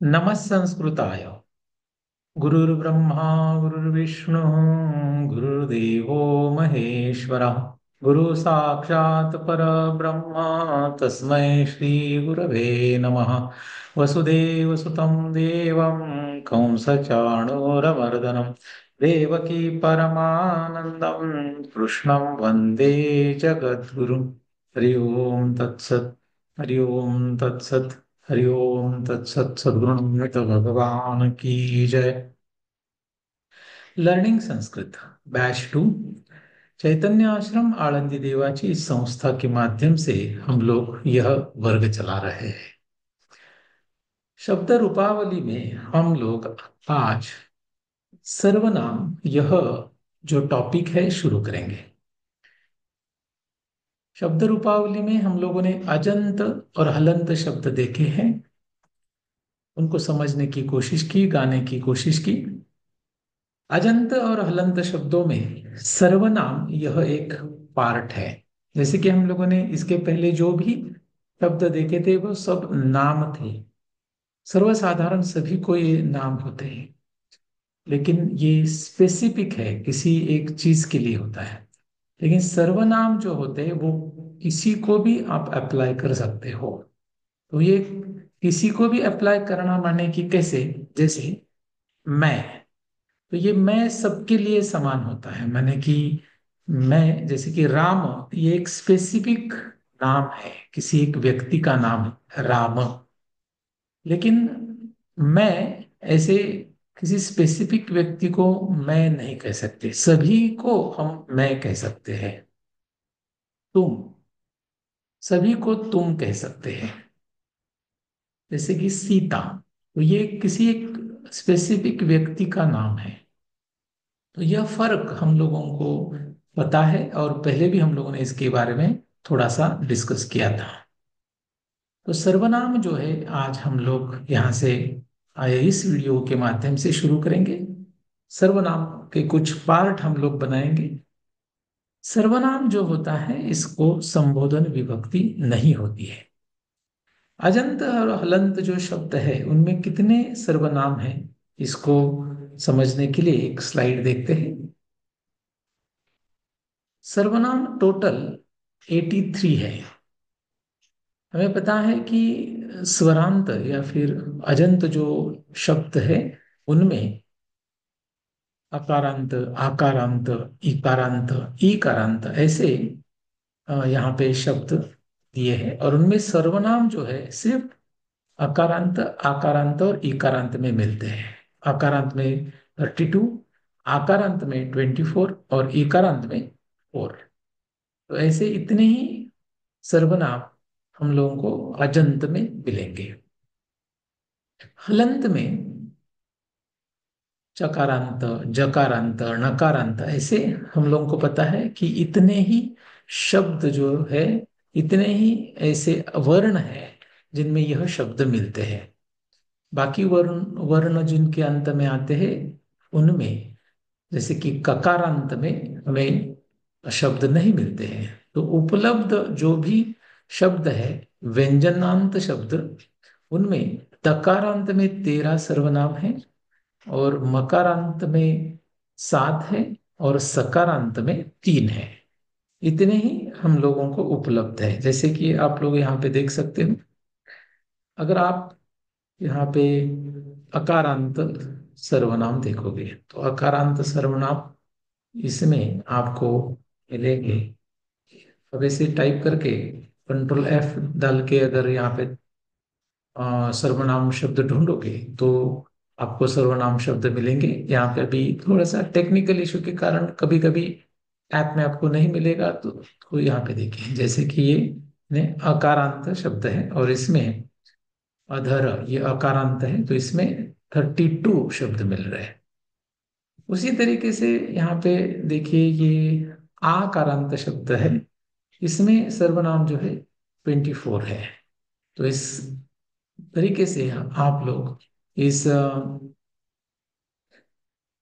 नमः संस्कृताय। गुरुर्ब्रह्मा गुरुर्विष्णुः गुरुर्देवो महेश्वरः। गुरु साक्षात् परब्रह्म तस्मै श्री गुरवे नमः। वसुदेवसुतं देवं कंसचाणूरमर्दनं देवकी परमानन्दं कृष्णं वन्दे जगद्गुरुं। हरि ओम तत्सत्। हरि ओम तत्सत्। हरि ओम तत्सत। सद्गुरुनाथ भगवान की जय। लर्निंग संस्कृत बैच 2, चैतन्य आश्रम आळंदी देवाची इस संस्था के माध्यम से हम लोग यह वर्ग चला रहे हैं। शब्द रूपावली में हम लोग आज सर्वनाम, यह जो टॉपिक है, शुरू करेंगे। शब्द रूपावली में हम लोगों ने अजंत और हलंत शब्द देखे हैं, उनको समझने की कोशिश की, गाने की कोशिश की। अजंत और हलंत शब्दों में सर्वनाम यह एक पार्ट है। जैसे कि हम लोगों ने इसके पहले जो भी शब्द देखे थे वो सब नाम थे। सर्वसाधारण सभी को ये नाम होते हैं, लेकिन ये स्पेसिफिक है, किसी एक चीज के लिए होता है। लेकिन सर्वनाम जो होते हैं वो किसी को भी आप अप्लाई कर सकते हो। तो ये किसी को भी अप्लाई करना माने कि कैसे, जैसे मैं, तो ये मैं सबके लिए समान होता है। माने कि मैं, जैसे कि राम, ये एक स्पेसिफिक नाम है, किसी एक व्यक्ति का नाम है राम। लेकिन मैं ऐसे किसी स्पेसिफिक व्यक्ति को मैं नहीं कह सकते, सभी को हम मैं कह सकते हैं। तुम, सभी को तुम कह सकते हैं। जैसे कि सीता, तो ये किसी एक स्पेसिफिक व्यक्ति का नाम है। तो यह फर्क हम लोगों को पता है, और पहले भी हम लोगों ने इसके बारे में थोड़ा सा डिस्कस किया था। तो सर्वनाम जो है आज हम लोग यहाँ से आए इस वीडियो के माध्यम से शुरू करेंगे। सर्वनाम के कुछ पार्ट हम लोग बनाएंगे। सर्वनाम जो होता है इसको संबोधन विभक्ति नहीं होती है। अजंत और हलंत जो शब्द है उनमें कितने सर्वनाम हैं, इसको समझने के लिए एक स्लाइड देखते हैं। सर्वनाम टोटल 83 है। हमें पता है कि स्वरांत या फिर अजंत जो शब्द है उनमें अकारांत, आकारांत, इकारांत, ईकारांत ऐसे यहाँ पे शब्द दिए हैं, और उनमें सर्वनाम जो है सिर्फ अकारांत, आकारांत और इकारांत में मिलते हैं। अकारांत में 32, आकारांत में 24 और इकारांत में 4। तो ऐसे इतने ही सर्वनाम हम लोगों को अजंत में मिलेंगे। हलंत में चकारांत, जकारांत, नकारांत ऐसे हम लोगों को पता है कि इतने ही शब्द जो है, इतने ही ऐसे वर्ण है जिनमें यह शब्द मिलते हैं। बाकी वर्ण वर्ण जिनके अंत में आते हैं उनमें, जैसे कि ककारांत में हमें शब्द नहीं मिलते हैं। तो उपलब्ध जो भी शब्द है, व्यंजनांत शब्द, उनमें तकारांत में 13 सर्वनाम है, और मकारांत में 7 है, और सकारांत में 3 है। इतने ही हम लोगों को उपलब्ध है। जैसे कि आप लोग यहाँ पे देख सकते हो, अगर आप यहाँ पे अकारांत सर्वनाम देखोगे तो अकारांत सर्वनाम इसमें आपको मिलेंगे। अब ऐसे टाइप करके कंट्रोल F डाल के अगर यहाँ पे सर्वनाम शब्द ढूंढोगे तो आपको सर्वनाम शब्द मिलेंगे। यहाँ पे अभी थोड़ा सा टेक्निकल इशू के कारण कभी कभी ऐप में आपको नहीं मिलेगा, तो यहाँ पे देखिए, जैसे कि ये ने अकारांत शब्द है और इसमें अधर, ये अकारांत है, तो इसमें 32 शब्द मिल रहे हैं। उसी तरीके से यहाँ पे देखिए, ये आकारांत शब्द है, इसमें सर्वनाम जो है 24 है। तो इस तरीके से आप लोग इस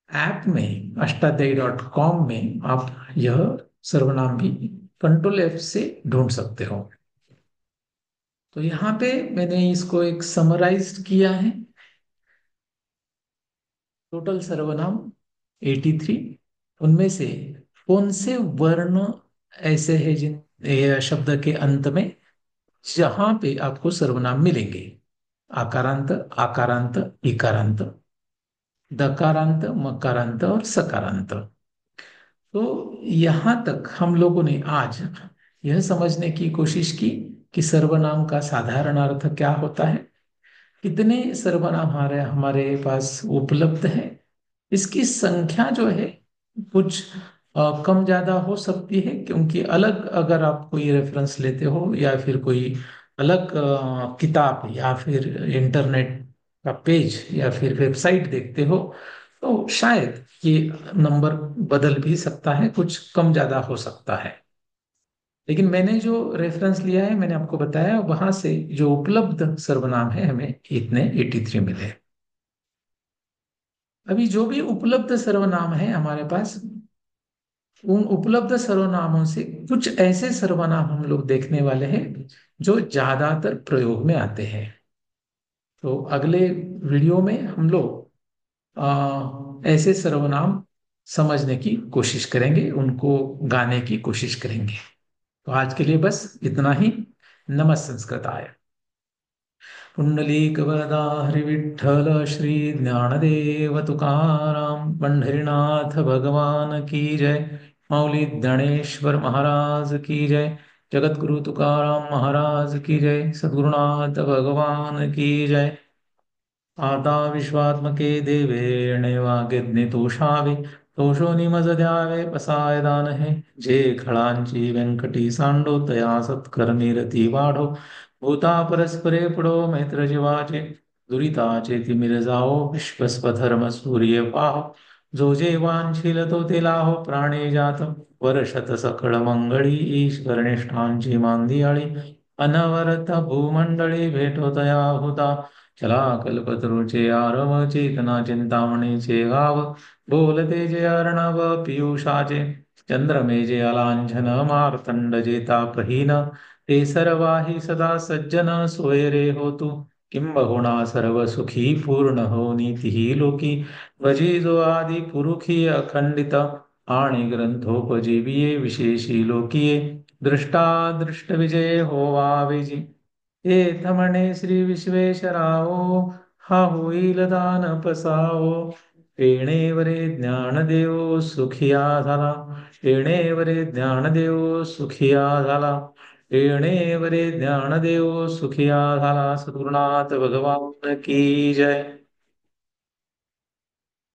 ऐप में अष्टाध्यायी.com में आप यह सर्वनाम भी कंट्रोल F से ढूंढ सकते हो। तो यहाँ पे मैंने इसको एक समराइज्ड किया है। टोटल सर्वनाम 83। उनमें से कौन से वर्ण ऐसे हैं जिन ये शब्द के अंत में जहां पे आपको सर्वनाम मिलेंगे? आकारांत, आकारांत, इकारांत, दकारांत, मकारांत और सकारांत। तो यहां तक हम लोगों ने आज यह समझने की कोशिश की कि सर्वनाम का साधारण अर्थ क्या होता है, कितने सर्वनाम हमारे हमारे पास उपलब्ध है, इसकी संख्या जो है कुछ कम ज्यादा हो सकती है, क्योंकि अलग अगर आप कोई रेफरेंस लेते हो या फिर कोई अलग किताब या फिर इंटरनेट का पेज या फिर वेबसाइट देखते हो, तो शायद ये नंबर बदल भी सकता है, कुछ कम ज्यादा हो सकता है। लेकिन मैंने जो रेफरेंस लिया है, मैंने आपको बताया, वहां से जो उपलब्ध सर्वनाम है हमें इतने 83 मिले। अभी जो भी उपलब्ध सर्वनाम है हमारे पास, उन उपलब्ध सर्वनामों से कुछ ऐसे सर्वनाम हम लोग देखने वाले हैं जो ज्यादातर प्रयोग में आते हैं। तो अगले वीडियो में हम लोग ऐसे सर्वनाम समझने की कोशिश करेंगे, उनको गाने की कोशिश करेंगे। तो आज के लिए बस इतना ही। नमः संस्कृताय। पुंडलीक वरदा हरिविठ्ठल श्री ज्ञानदेव तुकाराम पंढरीनाथ भगवान की जय। मौली गणेश्वर महाराज की जय। जगत गुरु तुकाराम महाराज की जय। सद्गुरुनाथ भगवान की जय। आता विश्वात्मके देवे निर्वागिज्ञतोषावे तोषो निमजद्यावे पसाय दान है। जे खळांची व्यंकटी सांडो तया सत्कर्मीरती वाढो भूता परस्परे पुढो मैत्र जीवाचे दुरिताचे तिमिर जाओ विश्वस्वधर्म सूर्य पाहो जो जे वांछील तो ते लाहो प्राणे जात वर्षत सकळ मंगळी ईश्वर निष्ठांची मांदियाळी अनवरत भूमंडळी भेटो तया हुता चला कल्पतरूचे आरव चेतना चिंतामणीचे गाव बोलते जे अर्णव पियुषाचे चंद्रमे जे अलांछन मार्तंड जेता प्रहीन ते सर्वाही सदा सज्जन सोयरे होतु किंबहुना सर्व सुखी पूर्ण हो नीतीही लोकी भजी जो आदि पुरुखी अखंडित आणि ग्रंथोपजीविये विशेषी लोकिये दृष्टा दृष्ट विजय होवा विजी एथ म्हणे श्री विश्वेश्वराओ हा होईल दान पसाओ येणेवरे ज्ञानदेव सुखिया झाला येणेवरे ज्ञानदेव सुखिया झाला येणेवरे ज्ञानदेव सुखिया झाला सद्गुरुनाथ भगवान की जय।